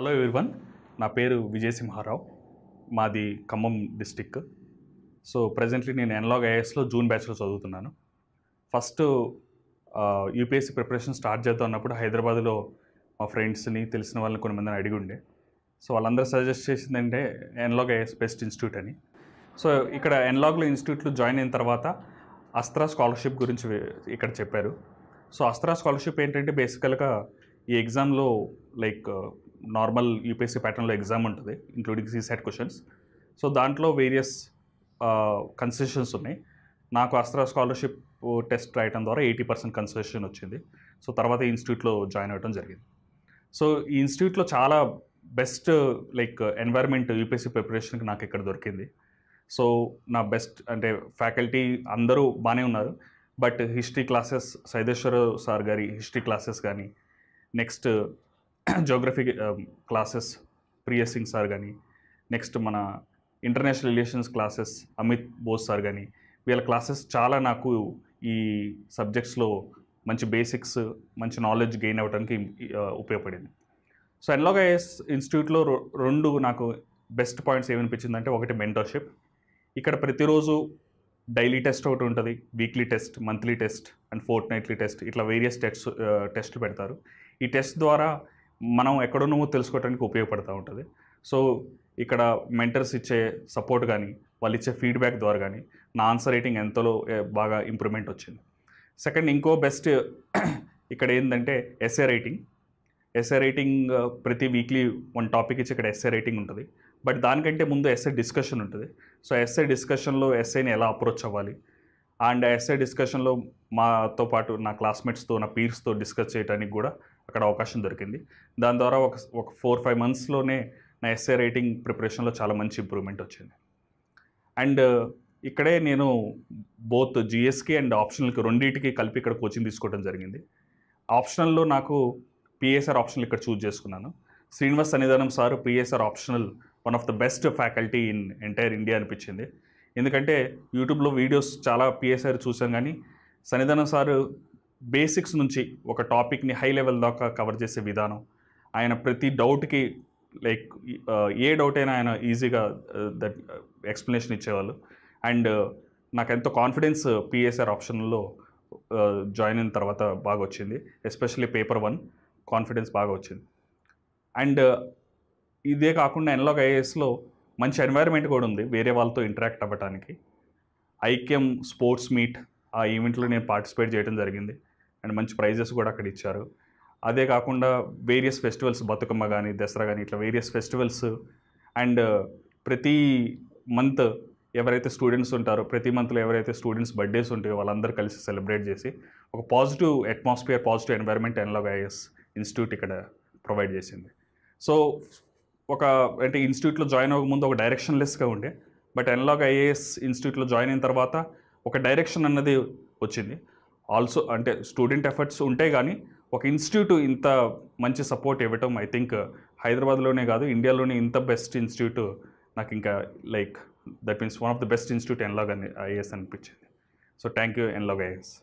Hello everyone, నా పేరు విజయ్ సింహారావు. మాది ఖమ్మం డిస్టిక్. సో ప్రజెంట్లీ నేను ఎన్లాగ్ ఐఏఎస్లో జూన్ బ్యాచ్లో చదువుతున్నాను. ఫస్ట్ యూపీఎస్సీ ప్రిపరేషన్ స్టార్ట్ చేద్దాం అన్నప్పుడు హైదరాబాద్లో మా ఫ్రెండ్స్ని తెలిసిన వాళ్ళని కొంతమందిని అడిగి ఉండే. సో వాళ్ళందరూ సజెస్ట్ చేసిందంటే ఎన్లాగ్ ఐఏఎస్ బెస్ట్ ఇన్స్టిట్యూట్ అని. సో ఇక్కడ ఎన్లాగ్లో ఇన్స్టిట్యూట్లో జాయిన్ అయిన తర్వాత అస్త్రా స్కాలర్షిప్ గురించి ఇక్కడ చెప్పారు. సో అస్త్రా స్కాలర్షిప్ ఏంటంటే బేసికల్గా ఈ ఎగ్జామ్లో లైక్ నార్మల్ యూపీఎస్సీ ప్యాటర్న్లో ఎగ్జామ్ ఉంటుంది, ఇంక్లూడింగ్ సీసెట్ క్వశ్చన్స్. సో దాంట్లో వేరియస్ కన్సెషన్స్ ఉన్నాయి. నాకు అస్త్రా స్కాలర్షిప్ టెస్ట్ రాయటం ద్వారా 80% కన్సెషన్ వచ్చింది. సో తర్వాత ఈ ఇన్స్టిట్యూట్లో జాయిన్ అవ్వడం జరిగింది. సో ఈ ఇన్స్టిట్యూట్లో చాలా బెస్ట్ లైక్ ఎన్వైర్న్మెంట్ యూపీఎస్సీ ప్రిపరేషన్కి నాకు ఇక్కడ దొరికింది. సో నా బెస్ట్ అంటే ఫ్యాకల్టీ అందరూ బాగానే ఉన్నారు. But history classes, Saideshwara sir గారి హిస్టరీ క్లాసెస్ కానీ, next geography classes Priya Singh sir కానీ, నెక్స్ట్ మన international relations classes Amit Bose sir కానీ, వీళ్ళ క్లాసెస్ చాలా నాకు ఈ సబ్జెక్ట్స్లో మంచి బేసిక్స్, మంచి నాలెడ్జ్ గెయిన్ అవ్వడానికి ఉపయోగపడింది. సో ఎన్లాగ్ ఐఏఎస్ ఇన్స్టిట్యూట్లో రెండు నాకు బెస్ట్ పాయింట్స్ ఏమనిపించిందంటే, ఒకటి మెంటర్షిప్. ఇక్కడ ప్రతిరోజు డైలీ టెస్ట్ ఒకటి ఉంటుంది, weekly test, monthly test and fourth nightly test, ఇట్లా వేరియస్ టెస్ట్లు పెడతారు. ఈ టెస్ట్ ద్వారా మనం ఎక్కడున్నామో తెలుసుకోవడానికి ఉపయోగపడుతూ ఉంటుంది. సో ఇక్కడ మెంటర్స్ ఇచ్చే సపోర్ట్ కానీ, వాళ్ళు ఇచ్చే ఫీడ్బ్యాక్ ద్వారా కానీ నా ఆన్సర్ రైటింగ్ ఎంతలో బాగా ఇంప్రూవ్మెంట్ వచ్చింది. సెకండ్, ఇంకో బెస్ట్ ఇక్కడ ఏంటంటే ఎస్ఏ రైటింగ్. ఎస్ఏ రైటింగ్ ప్రతి వీక్లీ వన్ టాపిక్ ఇచ్చి ఇక్కడ ఎస్ఏ రైటింగ్ ఉంటుంది. బట్ దానికంటే ముందు ఎస్ఏ డిస్కషన్ ఉంటుంది. సో ఎస్ఏ డిస్కషన్లో ఎస్ఏని ఎలా అప్రోచ్ అవ్వాలి, అండ్ ఎస్ఏ డిస్కషన్లో మాతో పాటు నా క్లాస్మేట్స్తో, నా పీర్స్తో డిస్కస్ చేయడానికి కూడా అక్కడ అవకాశం దొరికింది. దాని ద్వారా ఒక 4-5 మంత్స్లోనే నా ఎస్ఏ రైటింగ్ ప్రిపరేషన్లో చాలా మంచి ఇంప్రూవ్మెంట్ వచ్చింది. అండ్ ఇక్కడే నేను బోత్ జిఎస్కి అండ్ ఆప్షనల్కి రెండింటికి కలిపి ఇక్కడ కోచింగ్ తీసుకోవడం జరిగింది. ఆప్షనల్లో నాకు పిఎస్ఆర్ ఆప్షనల్ ఇక్కడ చూజ్ చేసుకున్నాను. శ్రీనివాస్ సన్నిధానం sir PSR optional one of the best faculty in entire India అనిపించింది. ఎందుకంటే యూట్యూబ్లో వీడియోస్ చాలా పిఎస్ఆర్ చూసాం, కానీ సన్నిధానం సార్ బేసిక్స్ నుంచి ఒక టాపిక్ని హై లెవెల్ దాకా కవర్ చేసే విధానం, ఆయన ప్రతి డౌట్కి లైక్ ఏ డౌట్ అయినా ఆయన ఈజీగా దట్ ఎక్స్ప్లెనేషన్ ఇచ్చేవాళ్ళు. అండ్ నాకు ఎంతో కాన్ఫిడెన్స్ పిఎస్ఆర్ ఆప్షన్లో జాయిన్ అయిన తర్వాత బాగా వచ్చింది. ఎస్పెషల్లీ పేపర్ 1 కాన్ఫిడెన్స్ బాగా వచ్చింది. అండ్ ఇదే కాకుండా ఎన్లాగ్ ఐఏఎస్లో మంచి ఎన్వైర్న్మెంట్ కూడా ఉంది వేరే వాళ్ళతో ఇంటరాక్ట్ అవ్వడానికి. ఐక్యం స్పోర్ట్స్ మీట్, ఆ ఈవెంట్లో నేను పార్టిసిపేట్ చేయడం జరిగింది. అండ్ మంచి ప్రైజెస్ కూడా అక్కడ ఇచ్చారు. అదే కాకుండా వేరియస్ ఫెస్టివల్స్, బతుకమ్మ కానీ, దసరా కానీ, ఇట్లా వేరియస్ ఫెస్టివల్స్. అండ్ ప్రతి మంత్ ఎవరైతే స్టూడెంట్స్ ఉంటారో, ప్రతి మంత్లో ఎవరైతే స్టూడెంట్స్ బర్త్డేస్ ఉంటాయో వాళ్ళందరూ కలిసి సెలబ్రేట్ చేసి ఒక positive atmosphere, positive environment analogue IAS institute ఇక్కడ ప్రొవైడ్ చేసింది. సో అంటే ఇన్స్టిట్యూట్లో జాయిన్ అవ్వక ముందు ఒక డైరెక్షన్ లెస్గా ఉండే, బట్ ఎన్లాగ్ ఐఏఎస్ ఇన్స్టిట్యూట్లో జాయిన్ అయిన తర్వాత ఒక డైరెక్షన్ అన్నది వచ్చింది. ఆల్సో అంటే స్టూడెంట్ ఎఫర్ట్స్ ఉంటాయి, కానీ ఒక ఇన్స్టిట్యూట్ ఇంత మంచి సపోర్ట్ ఇవ్వటం, ఐ థింక్ హైదరాబాద్లోనే కాదు ఇండియాలోనే ఇంత బెస్ట్ ఇన్స్టిట్యూట్ నాకు ఇంకా like that means one of the best institute Analog IAS అనిపించింది. So thank you Analog IAS.